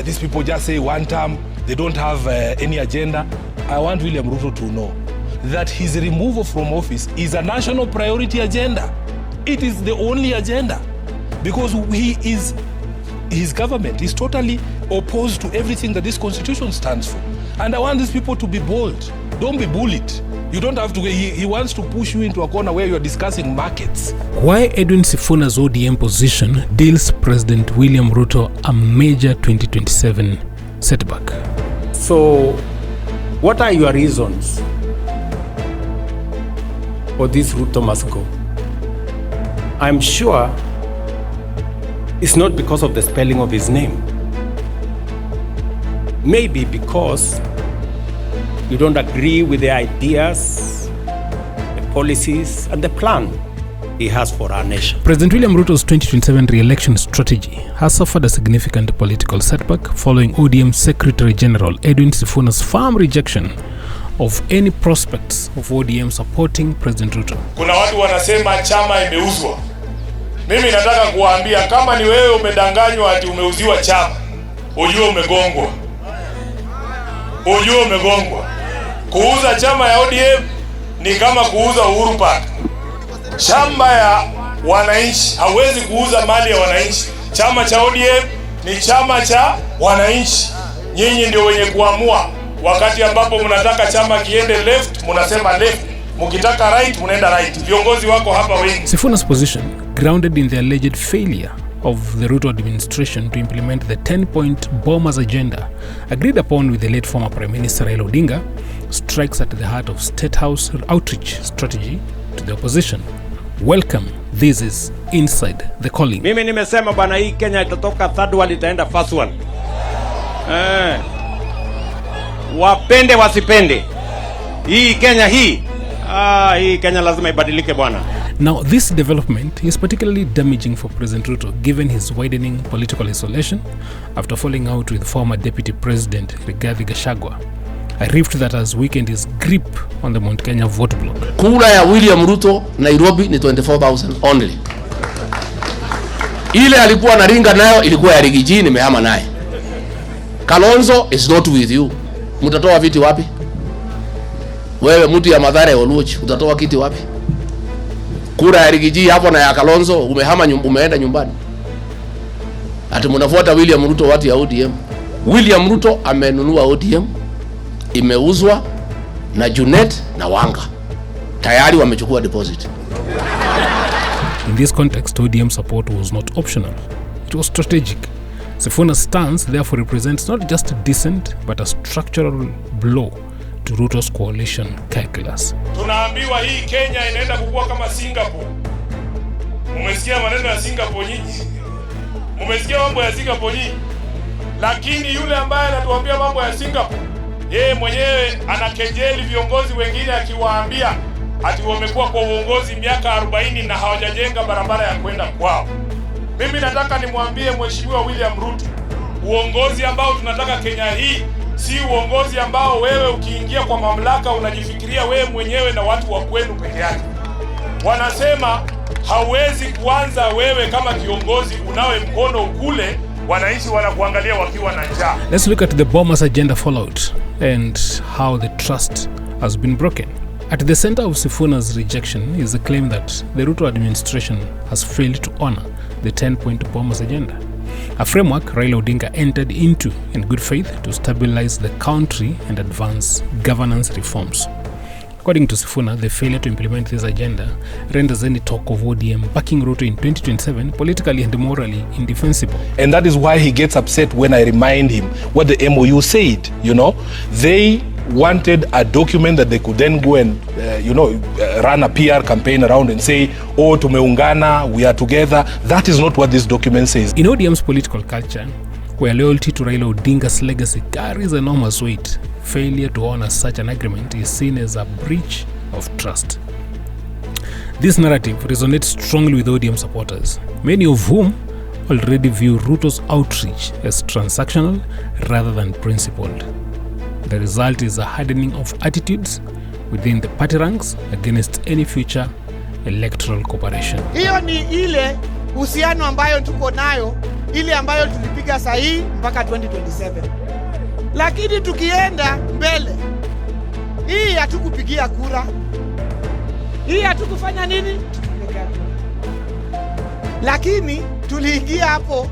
these people just say one term, they don't have any agenda. I want William Ruto to know that his removal from office is a national priority agenda. It is the only agenda because his government is totally opposed to everything that this constitution stands for. And I want these people to be bold. Don't be bullied. You don't have to, he wants to push you into a corner where you're discussing markets. Why Edwin Sifuna's ODM position deals President William Ruto a major 2027 setback. So, what are your reasons for this Ruto must go? I'm sure it's not because of the spelling of his name. Maybe because you don't agree with the ideas, the policies, and the plan he has for our nation. President William Ruto's 2027 re-election strategy has suffered a significant political setback following ODM Secretary General Edwin Sifuna's firm rejection of any prospects of ODM supporting President Ruto. Kuna watu wanasema chama imeuzwa. Mimi nataka kuwaambia kama ni wewe umedanganywa ati umeuziwa chama, ujue umegongwa. Ujue umegongwa. Kuuza chama ya ODM ni kama kuuza Uhuru Park. Chama ya wananchi hawezi kuuza mali ya wananchi. Chama cha ODM ni chama cha wananchi. Nyinyi ndio wenye kuamua. Wakati ambapo mnataka chama kiende left, mnasema left. Mkitaka right, mnaenda right. Viongozi wako hapa wengi. Sifuna's position, grounded in the alleged failure of the Ruto administration to implement the 10-point bombers agenda agreed upon with the late former Prime Minister Raila Odinga, strikes at the heart of State House outreach strategy to the opposition. Welcome, this is Inside the Calling. Mimi nimesema bwana, hii Kenya itatoka third world itaenda first world. Wapende wasipende. Hii Kenya hii Kenya lazima ibadilike bwana. Now, this development is particularly damaging for President Ruto given his widening political isolation after falling out with former Deputy President Rigathi Gachagua, a rift that has weakened his grip on the Mount Kenya vote block. Kura ya William Ruto Nairobi ni 24,000 only. Ile alikuwa na ringa nayo ilikuwa ya Rigiji, nimehama naye. Kalonzo is not with you. Mtatoa viti wapi? Wewe mtu ya Mathare Oluoch, utatoa kiti wapi? Kura ya Rigiji hapo na ya Kalonzo umehama umeenda nyumbani. Ati mnafuata William Ruto watu ya ODM. William Ruto amenunua ODM, imeuzwa na Junet na Wanga. Tayari wamechukua deposit. In this context, ODM support was not optional. It was strategic. Sifuna's stance therefore represents not just a dissent but a structural blow to Ruto's coalition calculus. Tunaambiwa hii Kenya inaenda kukua kama Singapore. Mumesikia maneno ya Singapore nyinyi? Mumesikia mambo ya Singapore nyinyi? Lakini yule ambaye anatuambia mambo ya Singapore, yeye mwenyewe anakejeli viongozi wengine akiwaambia ati wamekuwa kwa uongozi miaka 40 na hawajajenga barabara ya kwenda kwao. Mimi nataka nimwambie Mheshimiwa William Ruto, uongozi ambao tunataka Kenya hii si uongozi ambao wewe ukiingia kwa mamlaka unajifikiria wewe mwenyewe na watu wa kwenu peke yake. Wanasema hauwezi kuanza wewe kama kiongozi unawe mkono ukule, wananchi wanakuangalia wakiwa na njaa. Let's look at the bombers agenda fallout and how the trust has been broken. At the center of Sifuna's rejection is the claim that the Ruto administration has failed to honor the 10-point bombers agenda, a framework Raila Odinga entered into in good faith to stabilize the country and advance governance reforms. According to Sifuna, the failure to implement this agenda renders any talk of ODM backing Ruto in 2027 politically and morally indefensible. And that is why he gets upset when I remind him what the MOU said. You know, they wanted a document that they could then go and run a PR campaign around and say, oh, tumeungana, we are together. That is not what this document says. In ODM's political culture, where loyalty to Raila Odinga's legacy carries enormous weight, failure to honor such an agreement is seen as a breach of trust. This narrative resonates strongly with ODM supporters, many of whom already view Ruto's outreach as transactional rather than principled. The result is a hardening of attitudes within the party ranks against any future electoral cooperation. Hiyo ni ile uhusiano ambayo tuko nayo ile ambayo tulipiga sahihi mpaka 2027. Lakini tukienda mbele, hii hatukupigia kura. Hii hatukufanya nini? Lakini tuliingia hapo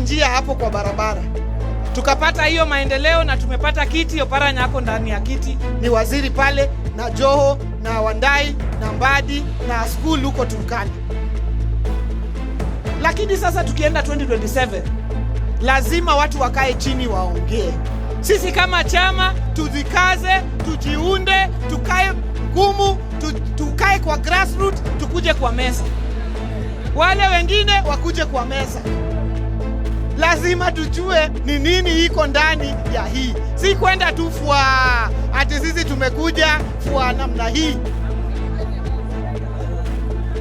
njia hapo kwa barabara. Tukapata hiyo maendeleo na tumepata kiti. Oparanya hapo ndani ya kiti ni waziri pale, na Joho na Wandai na Mbadi na school huko Turkana. Lakini sasa tukienda 2027, lazima watu wakae chini waongee. Sisi kama chama tujikaze, tujiunde, tukae ngumu, tukae kwa grassroots, tukuje kwa meza. Wale wengine wakuje kwa meza. Lazima tujue ni nini iko ndani ya hii. Si kwenda tu fua ati sisi tumekuja fua namna hii.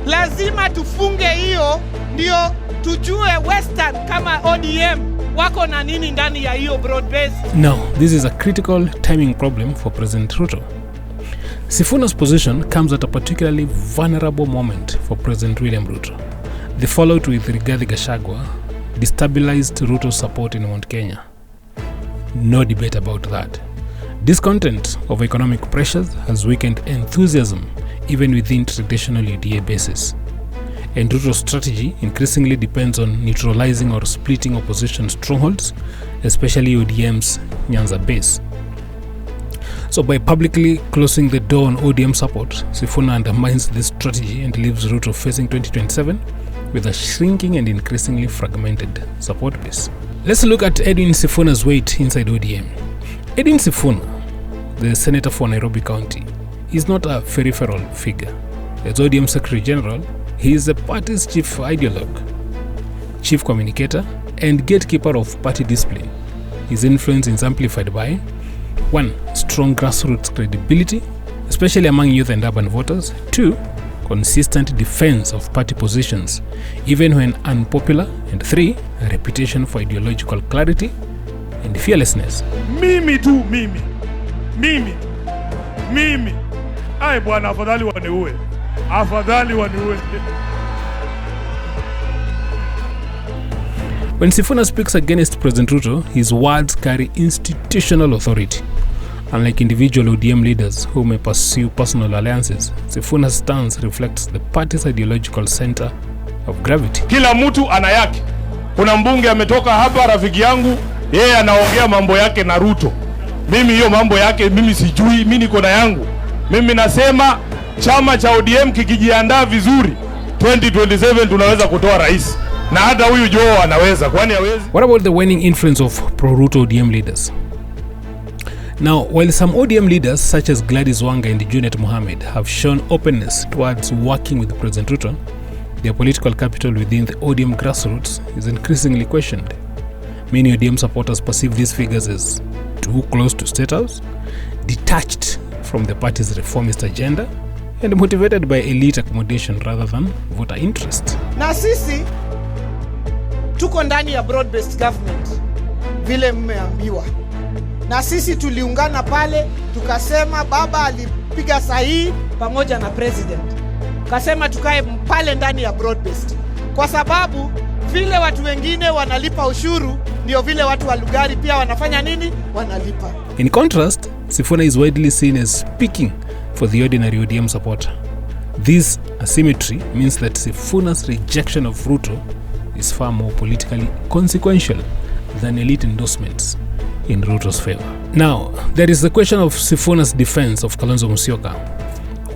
Lazima tufunge hiyo ndio tujue Western kama ODM wako na nini ndani ya hiyo broad base. Now, this is a critical timing problem for President Ruto. Sifuna's position comes at a particularly vulnerable moment for President William Ruto. The fallout with Rigathi Gachagua destabilized Ruto's support in Mount Kenya. No debate about that. Discontent of economic pressures has weakened enthusiasm even within traditional UDA bases. And Ruto's strategy increasingly depends on neutralizing or splitting opposition strongholds, especially ODM's Nyanza base. So by publicly closing the door on ODM support, Sifuna undermines this strategy and leaves Ruto facing 2027 with a shrinking and increasingly fragmented support base. Let's look at Edwin Sifuna's weight inside ODM. Edwin Sifuna, the senator for Nairobi County, is not a peripheral figure. As ODM Secretary General, he is the party's chief ideologue, chief communicator, and gatekeeper of party discipline. His influence is amplified by 1. Strong grassroots credibility, especially among youth and urban voters. 2. Consistent defense of party positions, even when unpopular. And 3. A reputation for ideological clarity and fearlessness. Mimi tu, mimi. Ai bwana, afadhali waniue. When Sifuna speaks against President Ruto, his words carry institutional authority. Unlike individual ODM leaders who may pursue personal alliances, Sifuna's stance reflects the party's ideological center of gravity. Kila mtu ana yake. Kuna mbunge ametoka hapa, rafiki yangu, yeye anaongea mambo yake na Ruto. Mimi hiyo mambo yake mimi sijui, mimi niko na yangu. Mimi nasema chama cha ODM kikijiandaa vizuri, 2027 tunaweza kutoa rais. Na hata huyu Joho anaweza, kwani hawezi? What about the waning influence of pro-Ruto ODM leaders? Now, while some ODM leaders such as Gladys Wanga and Junet Mohammed have shown openness towards working with President Ruto, their political capital within the ODM grassroots is increasingly questioned. Many ODM supporters perceive these figures as too close to State House, detached from the party's reformist agenda, and motivated by elite accommodation rather than voter interest. Na sisi tuko ndani ya broad-based government vile mmeambiwa. Na sisi tuliungana pale, tukasema baba alipiga sahihi pamoja na president. Kasema tukae pale ndani ya broad-based. Kwa sababu vile watu wengine wanalipa ushuru, ndio vile watu wa Lugari pia wanafanya nini? Wanalipa. In contrast, Sifuna is widely seen as speaking for the ordinary ODM supporter. This asymmetry means that Sifuna's rejection of Ruto is far more politically consequential than elite endorsements in Ruto's favor. Now, there is the question of Sifuna's defense of Kalonzo Musyoka,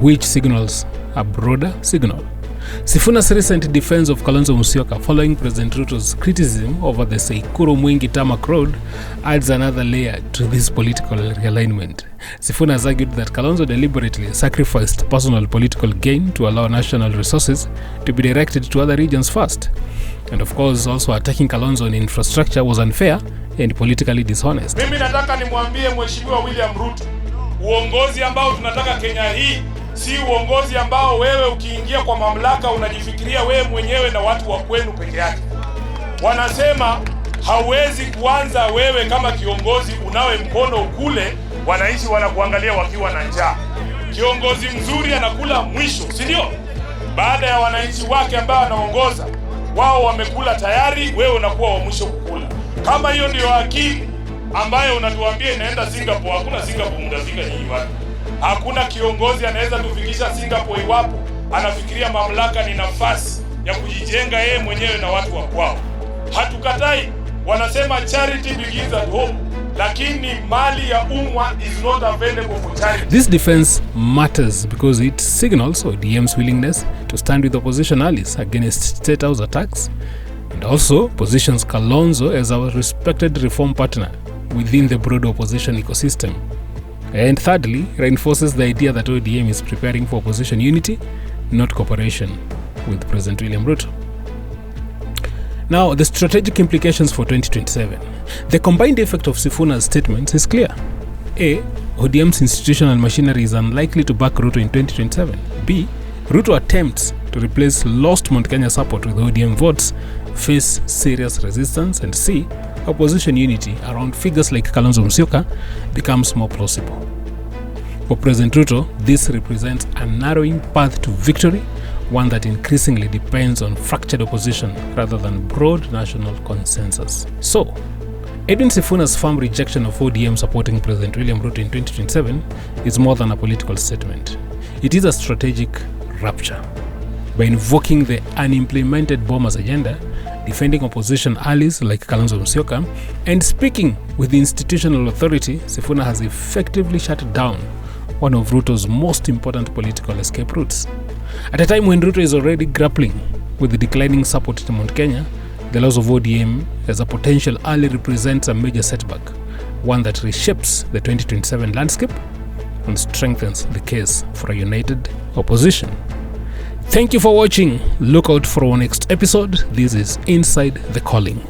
which signals a broader signal. Sifuna's recent defense of Kalonzo Musyoka following President Ruto's criticism over the Seikuru Mwingi Tarmac Road adds another layer to this political realignment. Sifuna has argued that Kalonzo deliberately sacrificed personal political gain to allow national resources to be directed to other regions first. And of course, also attacking Kalonzo on infrastructure was unfair and politically dishonest. Mimi nataka nimwambie Mheshimiwa William Ruto, uongozi ambao tunataka Kenya hii si uongozi ambao wewe ukiingia kwa mamlaka unajifikiria wewe mwenyewe na watu wa kwenu peke yake. Wanasema hauwezi kuanza wewe kama kiongozi unawe mkono ukule, wananchi wanakuangalia wakiwa na njaa. Kiongozi mzuri anakula mwisho, si ndio? Baada ya wananchi wake ambao anaongoza. Wao wamekula tayari, wewe unakuwa wa mwisho kukula. Kama hiyo ndio akili ambayo unatuambia inaenda Singapore, hakuna Singapore mtafika nyinyi watu. Hakuna kiongozi anaweza kufikisha Singapore iwapo anafikiria mamlaka ni nafasi ya kujijenga yeye mwenyewe na watu wa kwao. Hatukatai, wanasema charity begins at home, lakini mali ya umma is not available for charity. This defense matters because it signals ODM's willingness to stand with opposition allies against State House attacks, and also positions Kalonzo as our respected reform partner within the broader opposition ecosystem. And thirdly, reinforces the idea that ODM is preparing for opposition unity, not cooperation with President William Ruto. Now, the strategic implications for 2027. The combined effect of Sifuna's statements is clear. A. ODM's institutional machinery is unlikely to back Ruto in 2027. B. Ruto attempts to replace lost Mount Kenya support with ODM votes face serious resistance. And C. Opposition unity around figures like Kalonzo Musyoka becomes more plausible. For President Ruto, this represents a narrowing path to victory, one that increasingly depends on fractured opposition rather than broad national consensus. So, Edwin Sifuna's firm rejection of ODM supporting President William Ruto in 2027 is more than a political statement. It is a strategic rupture. By invoking the unimplemented bombers agenda, defending opposition allies like Kalonzo Musyoka, and speaking with institutional authority, Sifuna has effectively shut down one of Ruto's most important political escape routes. At a time when Ruto is already grappling with the declining support in Mount Kenya, the loss of ODM as a potential ally represents a major setback, one that reshapes the 2027 landscape and strengthens the case for a united opposition. Thank you for watching. Look out for our next episode. This is Inside the Calling.